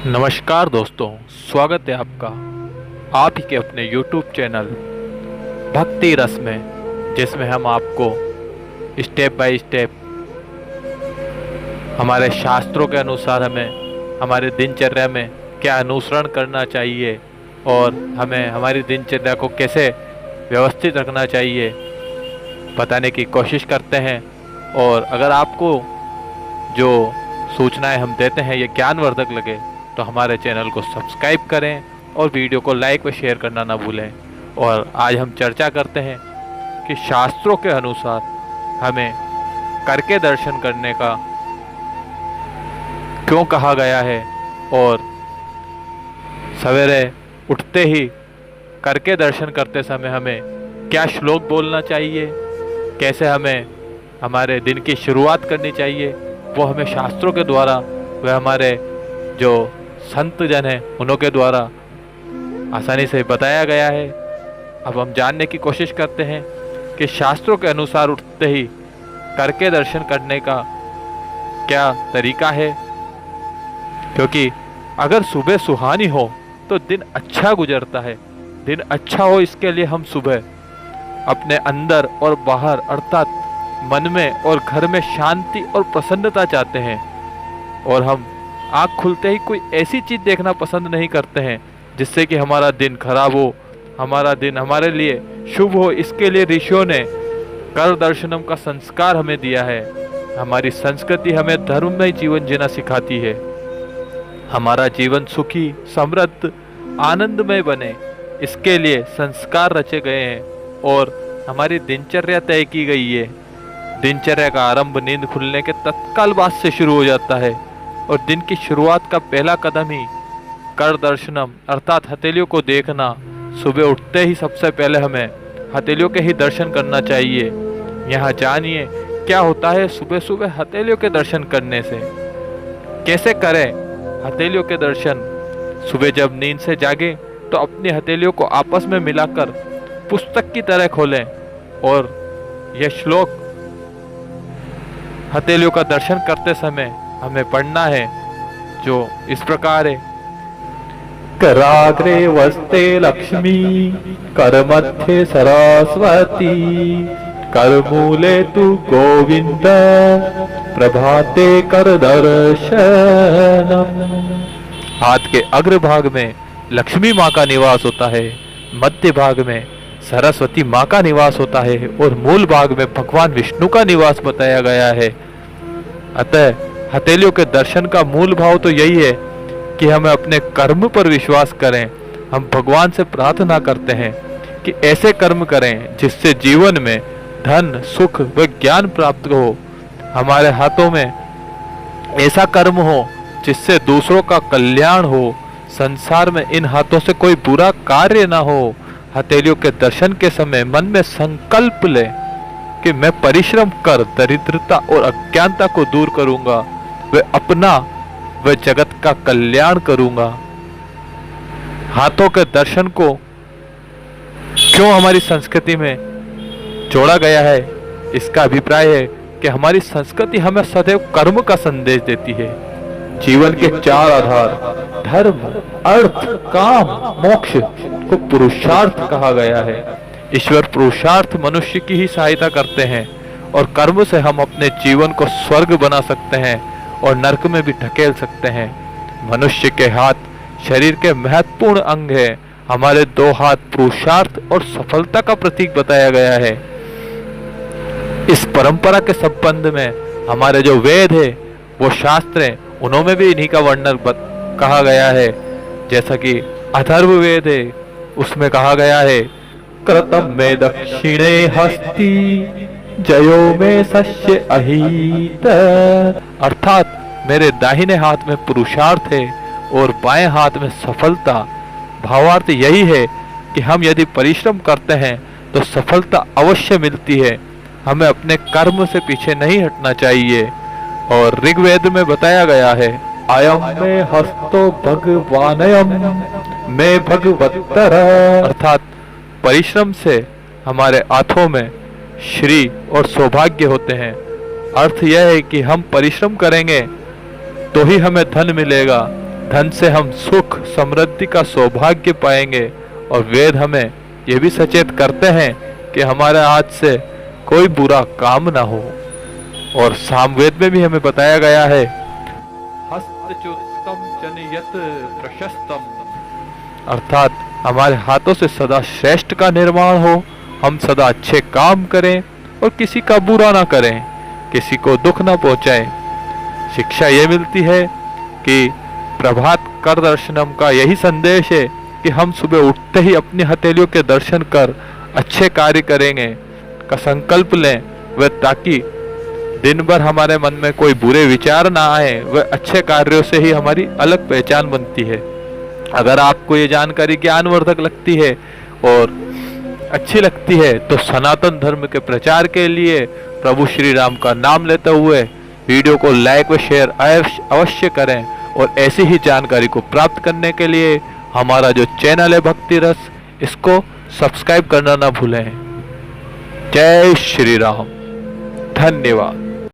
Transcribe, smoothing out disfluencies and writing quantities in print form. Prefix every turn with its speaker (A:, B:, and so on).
A: नमस्कार दोस्तों, स्वागत है आपका आप ही के अपने YouTube चैनल भक्ति रस में, जिसमें हम आपको स्टेप बाय स्टेप हमारे शास्त्रों के अनुसार हमें हमारे दिनचर्या में क्या अनुसरण करना चाहिए और हमें हमारी दिनचर्या को कैसे व्यवस्थित रखना चाहिए बताने की कोशिश करते हैं। और अगर आपको जो सूचनाएं हम देते हैं ये ज्ञानवर्धक लगे तो हमारे चैनल को सब्सक्राइब करें और वीडियो को लाइक व शेयर करना ना भूलें। और आज हम चर्चा करते हैं कि शास्त्रों के अनुसार हमें करके दर्शन करने का क्यों कहा गया है और सवेरे उठते ही करके दर्शन करते समय हमें क्या श्लोक बोलना चाहिए, कैसे हमें हमारे दिन की शुरुआत करनी चाहिए, वो हमें शास्त्रों के द्वारा व हमारे जो संत जन हैं उन्हों के द्वारा आसानी से बताया गया है। अब हम जानने की कोशिश करते हैं कि शास्त्रों के अनुसार उठते ही करके दर्शन करने का क्या तरीका है, क्योंकि अगर सुबह सुहानी हो तो दिन अच्छा गुजरता है। दिन अच्छा हो इसके लिए हम सुबह अपने अंदर और बाहर अर्थात मन में और घर में शांति और प्रसन्नता चाहते हैं, और हम आँख खुलते ही कोई ऐसी चीज़ देखना पसंद नहीं करते हैं जिससे कि हमारा दिन खराब हो, हमारा दिन हमारे लिए शुभ हो। इसके लिए ऋषियों ने कर दर्शनम का संस्कार हमें दिया है। हमारी संस्कृति हमें धर्ममय जीवन जीना सिखाती है। हमारा जीवन सुखी, समृद्ध, आनंदमय बने, इसके लिए संस्कार रचे गए हैं और हमारी दिनचर्या तय की गई है। दिनचर्या का आरंभ नींद खुलने के तत्काल बाद से शुरू हो जाता है और दिन की शुरुआत का पहला कदम ही कर दर्शनम अर्थात हथेलियों को देखना। सुबह उठते ही सबसे पहले हमें हथेलियों के ही दर्शन करना चाहिए। यहाँ जानिए क्या होता है सुबह सुबह हथेलियों के दर्शन करने से। कैसे करें हथेलियों के दर्शन? सुबह जब नींद से जागे तो अपनी हथेलियों को आपस में मिलाकर पुस्तक की तरह खोलें और यह श्लोक हथेलियों का दर्शन करते समय हमें पढ़ना है, जो इस प्रकार है।
B: कराग्रे वस्ते लक्ष्मी करमध्ये सरस्वती करमूले तु गोविंद प्रभाते कर दर्शनम।
A: हाथ के अग्रभाग में लक्ष्मी माँ का निवास होता है, मध्य भाग में सरस्वती माँ का निवास होता है और मूल भाग में भगवान विष्णु का निवास बताया गया है। अतः हथेलियों के दर्शन का मूल भाव तो यही है कि हमें अपने कर्म पर विश्वास करें। हम भगवान से प्रार्थना करते हैं कि ऐसे कर्म करें जिससे जीवन में धन, सुख व ज्ञान प्राप्त हो। हमारे हाथों में ऐसा कर्म हो जिससे दूसरों का कल्याण हो। संसार में इन हाथों से कोई बुरा कार्य ना हो। हथेलियों के दर्शन के समय मन में संकल्प ले कि मैं परिश्रम कर दरिद्रता और अज्ञानता को दूर करूंगा, वे अपना व जगत का कल्याण करूंगा। हाथों के दर्शन को क्यों हमारी संस्कृति में जोड़ा गया है? इसका अभिप्राय है कि हमारी संस्कृति हमें सदैव कर्म का संदेश देती है।
B: जीवन के चार आधार धर्म, अर्थ, काम, मोक्ष को पुरुषार्थ कहा गया है।
A: ईश्वर पुरुषार्थ मनुष्य की ही सहायता करते हैं और कर्म से हम अपने जीवन को स्वर्ग बना सकते हैं और नरक में भी ढकेल सकते हैं। मनुष्य के हाथ शरीर के महत्वपूर्ण अंग है। हमारे दो हाथ पुरुषार्थ और सफलता का प्रतीक बताया गया है। इस परंपरा के संबंध में हमारे जो वेद है, वो शास्त्र है, उन्होंने भी इन्हीं का वर्णन कहा गया है। जैसा कि अथर्ववेद है, उसमें कहा गया है
B: कृतम में दक्षिणे हस्ति जयो में सस्य अहित।
A: अर्थात मेरे दाहिने हाथ में पुरुषार्थ है और बाएं हाथ में सफलता। भावार्थ यही है कि हम यदि परिश्रम करते हैं तो सफलता अवश्य मिलती है। हमें अपने कर्म से पीछे नहीं हटना चाहिए। और ऋग्वेद में बताया गया है
B: अयम में हस्तो भगवानयम में भगवत्तर।
A: अर्थात परिश्रम से हमारे हाथों में श्री और सौभाग्य होते हैं। अर्थ यह है कि हम परिश्रम करेंगे तो ही हमें धन मिलेगा, धन से हम सुख समृद्धि का सौभाग्य पाएंगे। और वेद हमें ये भी सचेत करते हैं कि हमारे हाथ से कोई बुरा काम ना हो। और सामवेद में भी हमें बताया गया है, हस्तचुत्तम जनयत प्रशस्तम, अर्थात हमारे हाथों से सदा श्रेष्ठ का निर्माण हो, हम सदा अच्छे काम करें और किसी का बुरा ना करें, किसी को दुख ना पहुंचाएं। शिक्षा ये मिलती है कि प्रभात कर दर्शनम का यही संदेश है कि हम सुबह उठते ही अपनी हथेलियों के दर्शन कर अच्छे कार्य करेंगे का संकल्प लें, वह ताकि दिन भर हमारे मन में कोई बुरे विचार ना आए। वह अच्छे कार्यों से ही हमारी अलग पहचान बनती है। अगर आपको ये जानकारी ज्ञानवर्धक लगती है और अच्छी लगती है तो सनातन धर्म के प्रचार के लिए प्रभु श्री राम का नाम लेते हुए वीडियो को लाइक व शेयर अवश्य करें। और ऐसी ही जानकारी को प्राप्त करने के लिए हमारा जो चैनल है भक्ति रस, इसको सब्सक्राइब करना ना भूलें। जय श्री राम। धन्यवाद।